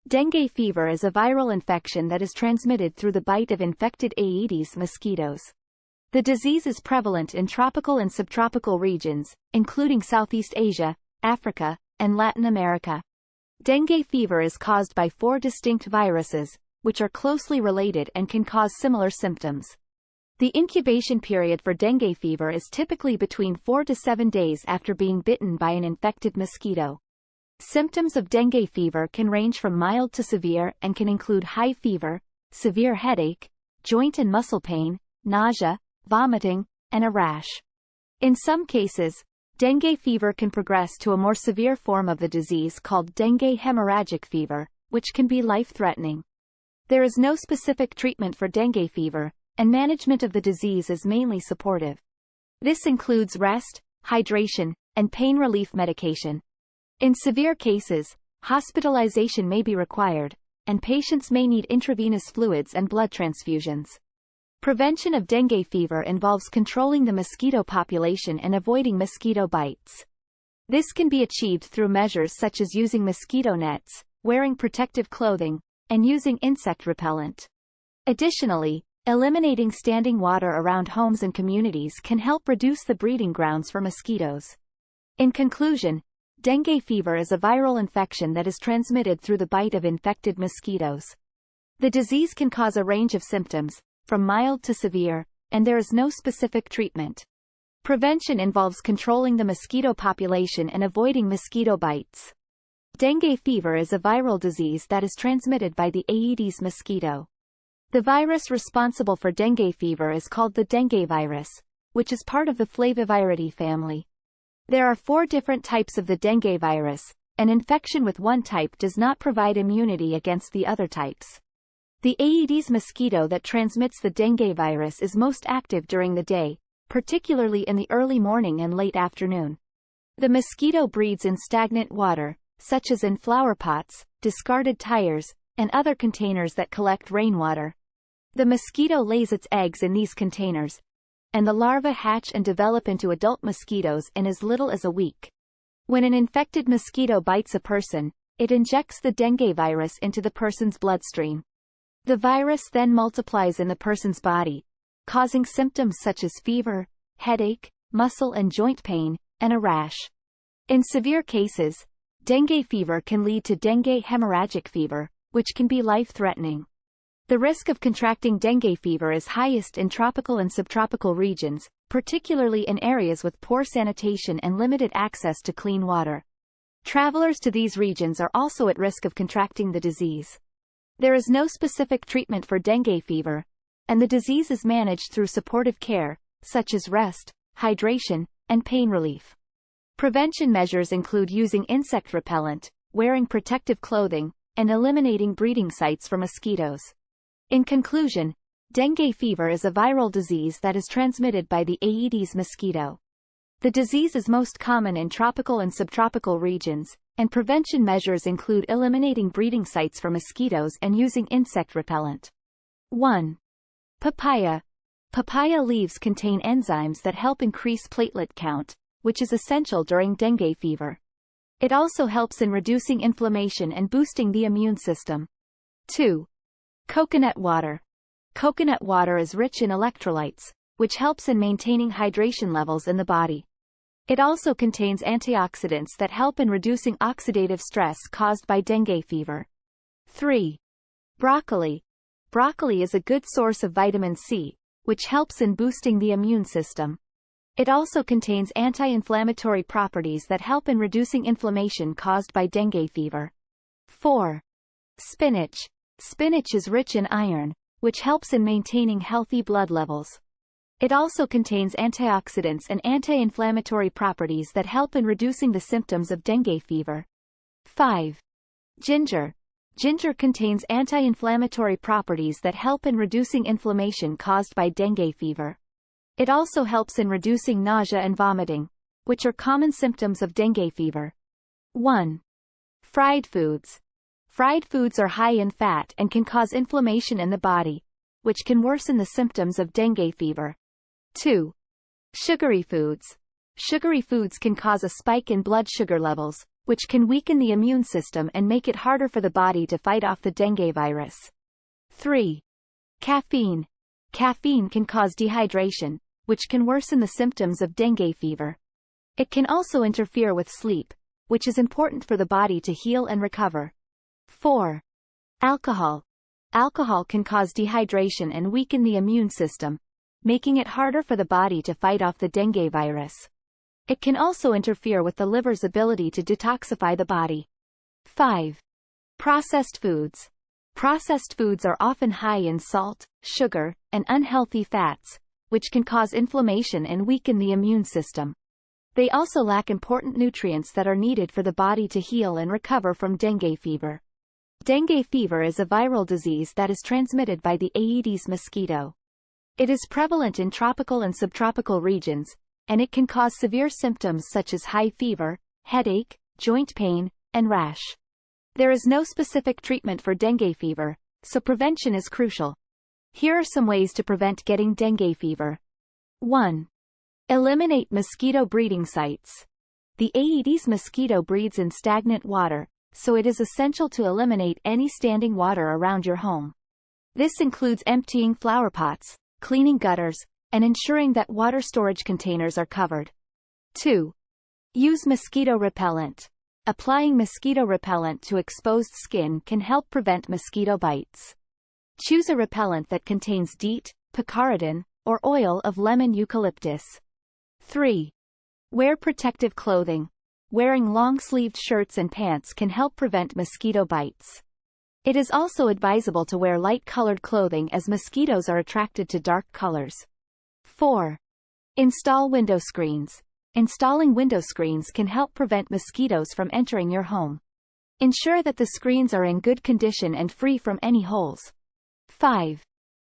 Dengue fever is a viral infection that is transmitted through the bite of infected Aedes mosquitoes. The disease is prevalent in tropical and subtropical regions, including Southeast Asia, Africa, and Latin America. Dengue fever is caused by 4 distinct viruses, which are closely related and can cause similar symptoms. The incubation period for dengue fever is typically between 4 to 7 days after being bitten by an infected mosquito. Symptoms of dengue fever can range from mild to severe and can include high fever, severe headache, joint and muscle pain, nausea, vomiting, and a rash. In some cases, dengue fever can progress to a more severe form of the disease called dengue hemorrhagic fever, which can be life-threatening. There is no specific treatment for dengue fever, and management of the disease is mainly supportive. This includes rest, hydration, and pain relief medication. In severe cases, hospitalization may be required, and patients may need intravenous fluids and blood transfusions. Prevention of dengue fever involves controlling the mosquito population and avoiding mosquito bites. This can be achieved through measures such as using mosquito nets, wearing protective clothing, and using insect repellent. Additionally, eliminating standing water around homes and communities can help reduce the breeding grounds for mosquitoes. In conclusion, dengue fever is a viral infection that is transmitted through the bite of infected mosquitoes. The disease can cause a range of symptoms, from mild to severe, and there is no specific treatment. Prevention involves controlling the mosquito population and avoiding mosquito bites. Dengue fever is a viral disease that is transmitted by the Aedes mosquito. The virus responsible for dengue fever is called the dengue virus, which is part of the Flaviviridae family. There are 4 different types of the dengue virus. An infection with one type does not provide immunity against the other types. The Aedes mosquito that transmits the dengue virus is most active during the day, particularly in the early morning and late afternoon. The mosquito breeds in stagnant water, such as in flower pots, discarded tires, and other containers that collect rainwater. The mosquito lays its eggs in these containers, and the larvae hatch and develop into adult mosquitoes in as little as a week. When an infected mosquito bites a person, it injects the dengue virus into the person's bloodstream. The virus then multiplies in the person's body, causing symptoms such as fever, headache, muscle and joint pain, and a rash. In severe cases, dengue fever can lead to dengue hemorrhagic fever, which can be life-threatening. The risk of contracting dengue fever is highest in tropical and subtropical regions, particularly in areas with poor sanitation and limited access to clean water. Travelers to these regions are also at risk of contracting the disease. There is no specific treatment for dengue fever, and the disease is managed through supportive care, such as rest, hydration, and pain relief. Prevention measures include using insect repellent, wearing protective clothing, and eliminating breeding sites for mosquitoes. In conclusion, dengue fever is a viral disease that is transmitted by the Aedes mosquito. The disease is most common in tropical and subtropical regions, and prevention measures include eliminating breeding sites for mosquitoes and using insect repellent. 1. Papaya. Papaya leaves contain enzymes that help increase platelet count, which is essential during dengue fever. It also helps in reducing inflammation and boosting the immune system. 2. Coconut water. Coconut water is rich in electrolytes, which helps in maintaining hydration levels in the body. It also contains antioxidants that help in reducing oxidative stress caused by dengue fever. 3. Broccoli. Broccoli is a good source of vitamin C, which helps in boosting the immune system. It also contains anti-inflammatory properties that help in reducing inflammation caused by dengue fever. 4. Spinach. Spinach is rich in iron, which helps in maintaining healthy blood levels. It also contains antioxidants and anti-inflammatory properties that help in reducing the symptoms of dengue fever. 5. Ginger. Ginger contains anti-inflammatory properties that help in reducing inflammation caused by dengue fever. It also helps in reducing nausea and vomiting, which are common symptoms of dengue fever. 1. Fried foods. Fried foods are high in fat and can cause inflammation in the body, which can worsen the symptoms of dengue fever. 2. Sugary foods. Sugary foods can cause a spike in blood sugar levels, which can weaken the immune system and make it harder for the body to fight off the dengue virus. 3. Caffeine. Caffeine can cause dehydration, which can worsen the symptoms of dengue fever. It can also interfere with sleep, which is important for the body to heal and recover. 4. Alcohol. Alcohol can cause dehydration and weaken the immune system, making it harder for the body to fight off the dengue virus. It can also interfere with the liver's ability to detoxify the body. 5. Processed foods. Processed foods are often high in salt, sugar, and unhealthy fats, which can cause inflammation and weaken the immune system. They also lack important nutrients that are needed for the body to heal and recover from dengue fever. Dengue fever is a viral disease that is transmitted by the Aedes mosquito. It is prevalent in tropical and subtropical regions, and it can cause severe symptoms such as high fever, headache, joint pain, and rash. There is no specific treatment for dengue fever, so prevention is crucial. Here are some ways to prevent getting dengue fever. 1. Eliminate mosquito breeding sites. The Aedes mosquito breeds in stagnant water, so it is essential to eliminate any standing water around your home. This includes emptying flower pots, cleaning gutters, and ensuring that water storage containers are covered. 2. Use mosquito repellent. Applying mosquito repellent to exposed skin can help prevent mosquito bites. Choose a repellent that contains DEET, picaridin, or oil of lemon eucalyptus. 3. Wear protective clothing. Wearing long-sleeved shirts and pants can help prevent mosquito bites. It is also advisable to wear light-colored clothing as mosquitoes are attracted to dark colors. 4. Install window screens. Installing window screens can help prevent mosquitoes from entering your home. Ensure that the screens are in good condition and free from any holes. 5.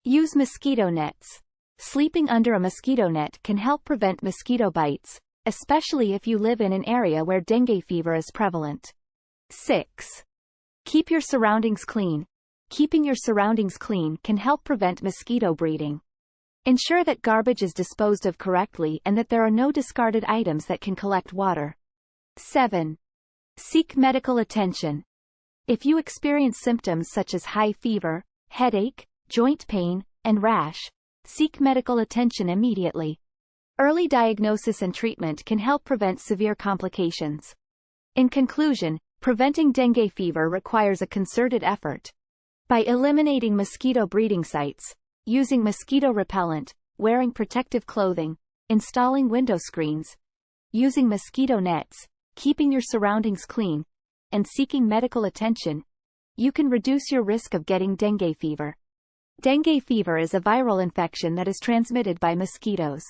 Use mosquito nets. Sleeping under a mosquito net can help prevent mosquito bites, especially if you live in an area where dengue fever is prevalent. 6. Keep your surroundings clean. Keeping your surroundings clean can help prevent mosquito breeding. Ensure that garbage is disposed of correctly and that there are no discarded items that can collect water. 7. Seek medical attention. If you experience symptoms such as high fever, headache, joint pain, and rash, seek medical attention immediately. Early diagnosis and treatment can help prevent severe complications. In conclusion, preventing dengue fever requires a concerted effort. By eliminating mosquito breeding sites, using mosquito repellent, wearing protective clothing, installing window screens, using mosquito nets, keeping your surroundings clean, and seeking medical attention, you can reduce your risk of getting dengue fever. Dengue fever is a viral infection that is transmitted by mosquitoes.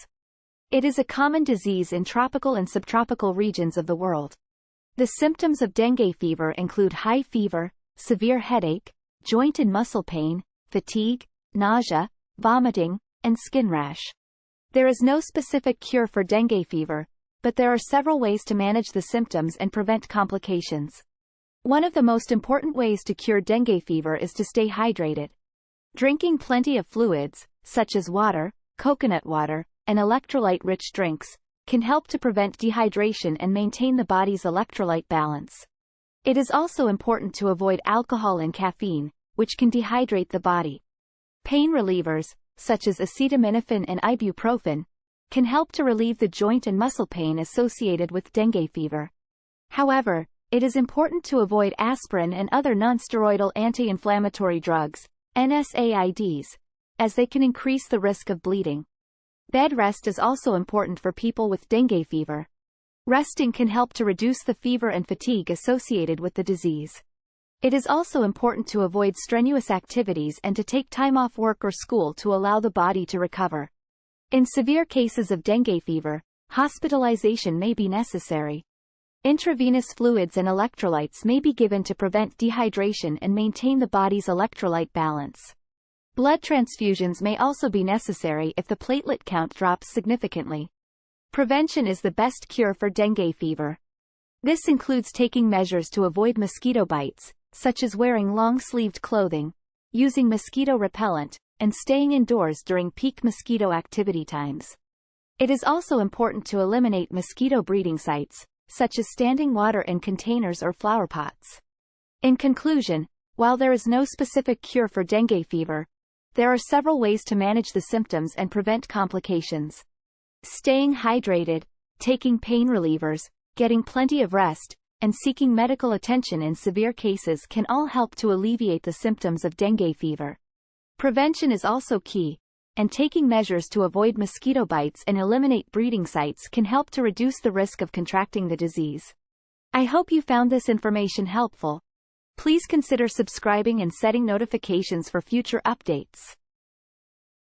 It is a common disease in tropical and subtropical regions of the world. The symptoms of dengue fever include high fever, severe headache, joint and muscle pain, fatigue, nausea, vomiting, and skin rash. There is no specific cure for dengue fever, but there are several ways to manage the symptoms and prevent complications. One of the most important ways to cure dengue fever is to stay hydrated. Drinking plenty of fluids, such as water, coconut water, and electrolyte-rich drinks, can help to prevent dehydration and maintain the body's electrolyte balance. It is also important to avoid alcohol and caffeine, which can dehydrate the body. Pain relievers, such as acetaminophen and ibuprofen, can help to relieve the joint and muscle pain associated with dengue fever. However, it is important to avoid aspirin and other nonsteroidal anti-inflammatory drugs, NSAIDs, as they can increase the risk of bleeding. Bed rest is also important for people with dengue fever. Resting can help to reduce the fever and fatigue associated with the disease. It is also important to avoid strenuous activities and to take time off work or school to allow the body to recover. In severe cases of dengue fever, hospitalization may be necessary. Intravenous fluids and electrolytes may be given to prevent dehydration and maintain the body's electrolyte balance. Blood transfusions may also be necessary if the platelet count drops significantly. Prevention is the best cure for dengue fever. This includes taking measures to avoid mosquito bites, such as wearing long-sleeved clothing, using mosquito repellent, and staying indoors during peak mosquito activity times. It is also important to eliminate mosquito breeding sites, such as standing water in containers or flower pots. In conclusion, while there is no specific cure for dengue fever, there are several ways to manage the symptoms and prevent complications. Staying hydrated, taking pain relievers, getting plenty of rest, and seeking medical attention in severe cases can all help to alleviate the symptoms of dengue fever. Prevention is also key, and taking measures to avoid mosquito bites and eliminate breeding sites can help to reduce the risk of contracting the disease. I hope you found this information helpful. Please consider subscribing and setting notifications for future updates.